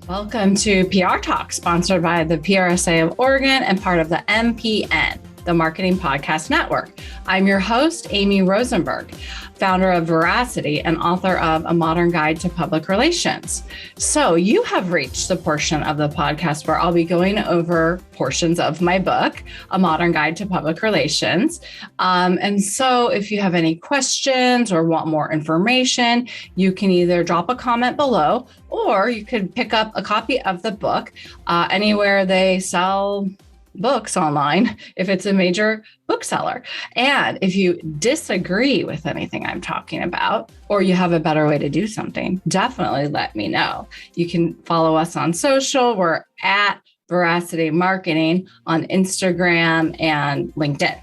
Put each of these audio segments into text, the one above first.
Welcome to PR Talk, sponsored by the PRSA of Oregon and part of the MPN, the Marketing Podcast Network. I'm your host, Amy Rosenberg, founder of Veracity and author of A Modern Guide to Public Relations. So you have reached the portion of the podcast where I'll be going over portions of my book, A Modern Guide to Public Relations. And so if you have any questions or want more information, you can either drop a comment below, or you could pick up a copy of the book anywhere they sell books online, if it's a major bookseller. And if you disagree with anything I'm talking about, or you have a better way to do something, definitely let me know. You can follow us on social. We're at Veracity Marketing on Instagram and LinkedIn.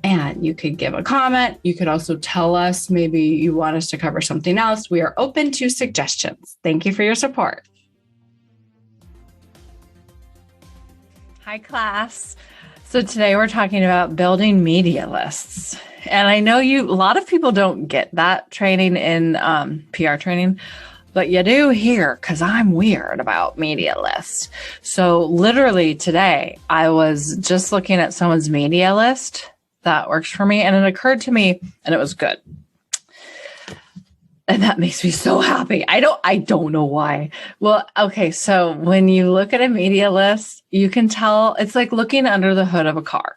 And you could give a comment. You could also tell us maybe you want us to cover something else. We are open to suggestions. Thank you for your support. Hi, class. So today we're talking about building media lists. And I know a lot of people don't get that training in PR training, but you do here because I'm weird about media lists. So literally today, I was just looking at someone's media list that works for me, and it occurred to me, and it was good. And that makes me so happy. I don't know why. Well, okay. So when you look at a media list, you can tell it's like looking under the hood of a car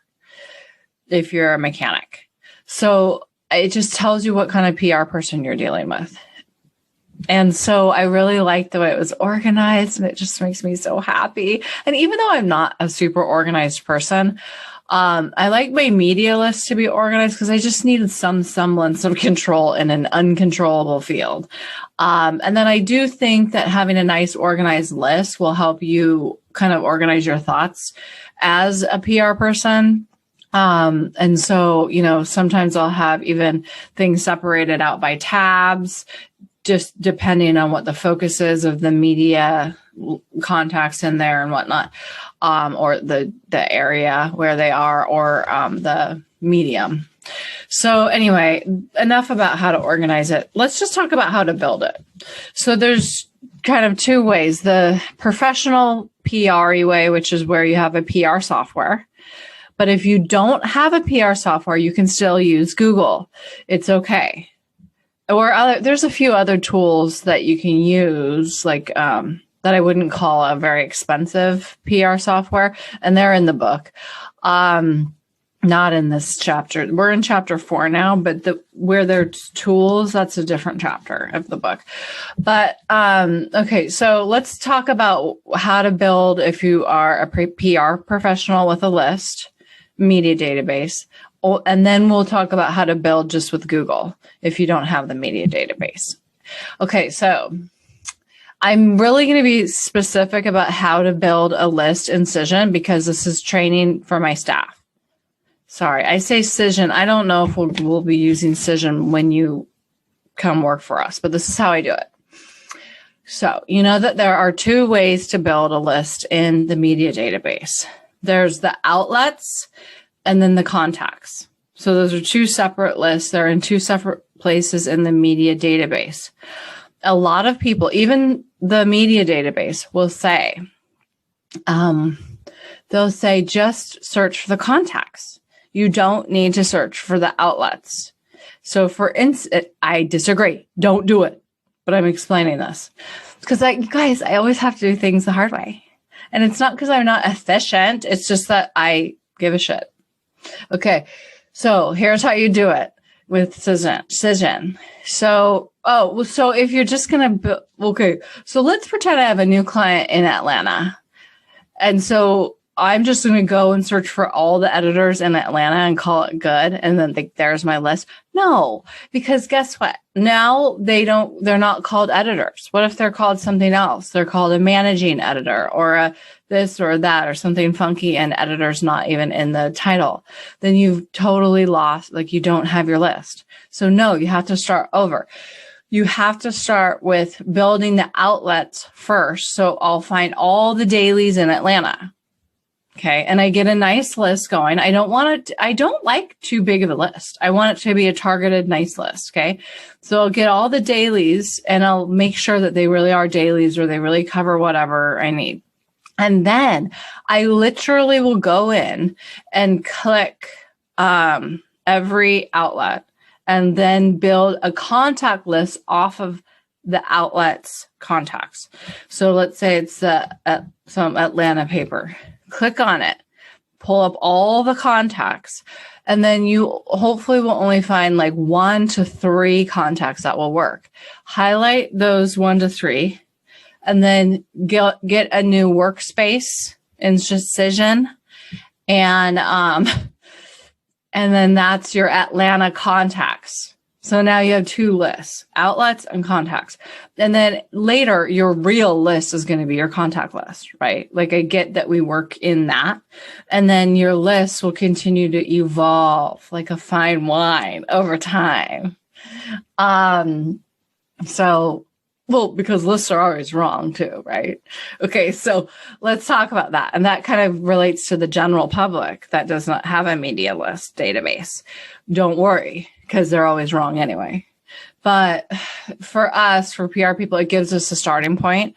if you're a mechanic. So it just tells you what kind of PR person you're dealing with. And so I really liked the way it was organized, and it just makes me so happy. And even though I'm not a super organized person, I like my media list to be organized because I just needed some semblance of control in an uncontrollable field. And then I do think that having a nice organized list will help you kind of organize your thoughts as a PR person. And so, sometimes I'll have even things separated out by tabs, just depending on what the focus is of the media contacts in there and whatnot, or the area where they are, or the medium. So anyway, enough about how to organize it. Let's just talk about how to build it. So there's kind of two ways: the professional PR way, which is where you have a PR software. But if you don't have a PR software, you can still use Google. It's okay. Or there's a few other tools that you can use, like that I wouldn't call a very expensive PR software, and they're in the book. Not in this chapter. We're in chapter 4 now, but where there's tools, that's a different chapter of the book. But okay, so let's talk about how to build, if you are a PR professional with a list, media database. And then we'll talk about how to build just with Google if you don't have the media database. Okay, so I'm really going to be specific about how to build a list in Cision because this is training for my staff. Sorry, I say Cision. I don't know if we'll be using Cision when you come work for us, but this is how I do it. So you know that there are two ways to build a list in the media database. There's the outlets and then the contacts. So those are two separate lists. They're in two separate places in the media database. A lot of people, even the media database, will say, they'll say, just search for the contacts. You don't need to search for the outlets. So for instance, I disagree. Don't do it. But I'm explaining this because, guys, I always have to do things the hard way. And it's not because I'm not efficient. It's just that I give a shit. Okay, so here's how you do it with Cision. So if you're just going to, okay, so let's pretend I have a new client in Atlanta. And so I'm just going to go and search for all the editors in Atlanta and call it good. And then there's my list. No, because guess what? Now they're not called editors. What if they're called something else? They're called a managing editor or a this or that or something funky, and editor's not even in the title. Then you've totally lost, you don't have your list. So no, you have to start over. You have to start with building the outlets first. So I'll find all the dailies in Atlanta. Okay. And I get a nice list going. I don't like too big of a list. I want it to be a targeted, nice list. Okay. So I'll get all the dailies and I'll make sure that they really are dailies or they really cover whatever I need. And then I literally will go in and click every outlet and then build a contact list off of the outlet's contacts. So let's say it's some Atlanta paper. Click on it, pull up all the contacts, and then you hopefully will only find like 1 to 3 contacts that will work. Highlight those 1 to 3, and then get a new workspace in Cision, and then that's your Atlanta contacts. So now you have 2 lists, outlets and contacts. And then later, your real list is going to be your contact list, right? Like I get that we work in that. And then your list will continue to evolve like a fine wine over time. Because lists are always wrong too, right? Okay, so let's talk about that. And that kind of relates to the general public that does not have a media list database. Don't worry, because they're always wrong anyway. But for us, for PR people, it gives us a starting point.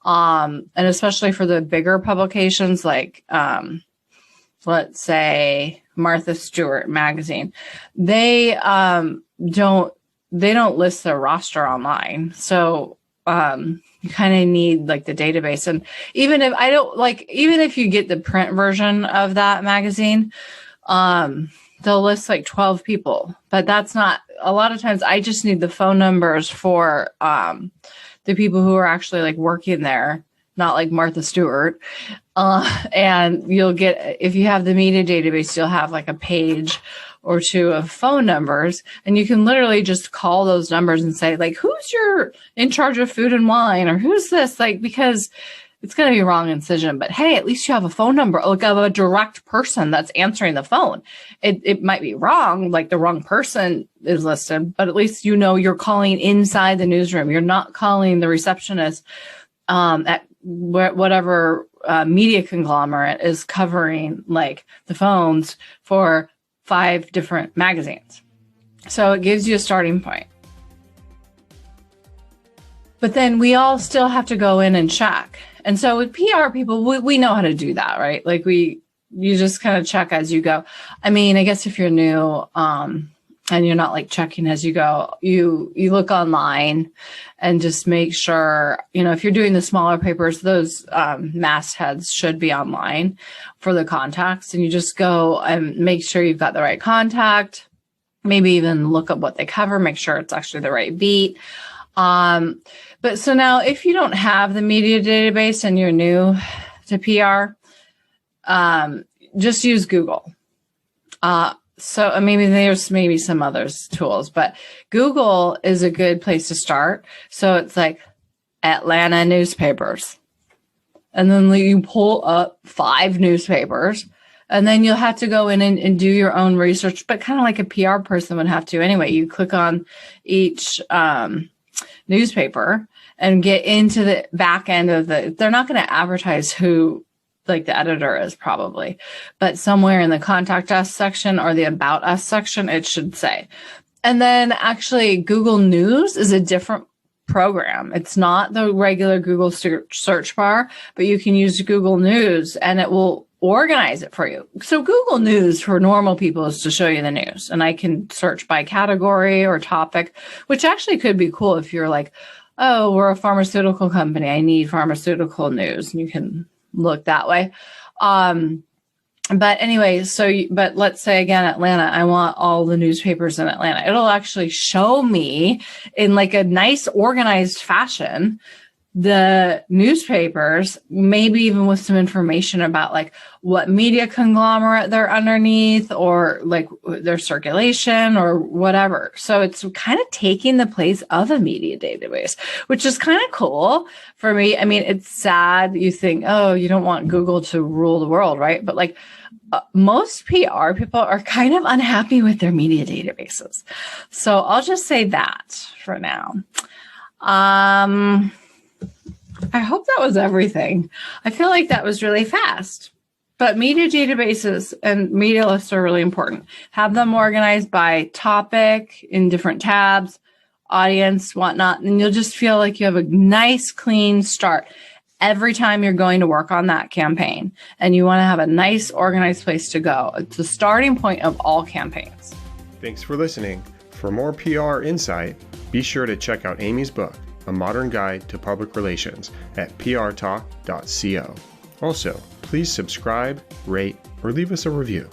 And especially for the bigger publications like, let's say, Martha Stewart magazine, they don't list their roster online. So you kind of need like the database. And even if you get the print version of that magazine, they'll list like 12 people, but that's not, a lot of times I just need the phone numbers for the people who are actually like working there, not like Martha Stewart. And you'll get, if you have the media database, you'll have like a page or 2 of phone numbers, and you can literally just call those numbers and say like, who's your in charge of food and wine, or who's this, like, because it's going to be wrong incision, but hey, at least you have a phone number, like of a direct person that's answering the phone. It might be wrong, like the wrong person is listed, but at least you know you're calling inside the newsroom. You're not calling the receptionist at whatever media conglomerate is covering like the phones for 5 different magazines. So it gives you a starting point. But then we all still have to go in and check. And so with PR people, we know how to do that, right? Like you just kind of check as you go. I mean, I guess if you're new and you're not like checking as you go, you look online and just make sure, if you're doing the smaller papers, those mastheads should be online for the contacts. And you just go and make sure you've got the right contact, maybe even look up what they cover, make sure it's actually the right beat. But so now if you don't have the media database and you're new to PR, just use Google. So maybe there's some other tools, but Google is a good place to start. So it's like Atlanta newspapers. And then you pull up 5 newspapers, and then you'll have to go in and do your own research, but kind of like a PR person would have to anyway. You click on each newspaper and get into the back end of they're not going to advertise who like the editor is probably, but somewhere in the contact us section or the about us section, it should say. And then actually Google News is a different program. It's not the regular Google search bar, but you can use Google News and it will organize it for you. So Google News for normal people is to show you the news, and I can search by category or topic, which actually could be cool if you're like, oh, we're a pharmaceutical company, I need pharmaceutical news, and you can look that way. But anyway, but let's say again, Atlanta, I want all the newspapers in Atlanta. It'll actually show me in like a nice organized fashion the newspapers, maybe even with some information about like what media conglomerate they're underneath or like their circulation or whatever. So it's kind of taking the place of a media database, which is kind of cool for me. I mean, it's sad. You think, oh, you don't want Google to rule the world, right? But like most PR people are kind of unhappy with their media databases. So I'll just say that for now. I hope that was everything. I feel like that was really fast. But media databases and media lists are really important. Have them organized by topic in different tabs, audience, whatnot, and you'll just feel like you have a nice, clean start every time you're going to work on that campaign. And you want to have a nice, organized place to go. It's the starting point of all campaigns. Thanks for listening. For more PR insight, be sure to check out Amy's book, A Modern Guide to Public Relations, at prtalk.co. Also, please subscribe, rate, or leave us a review.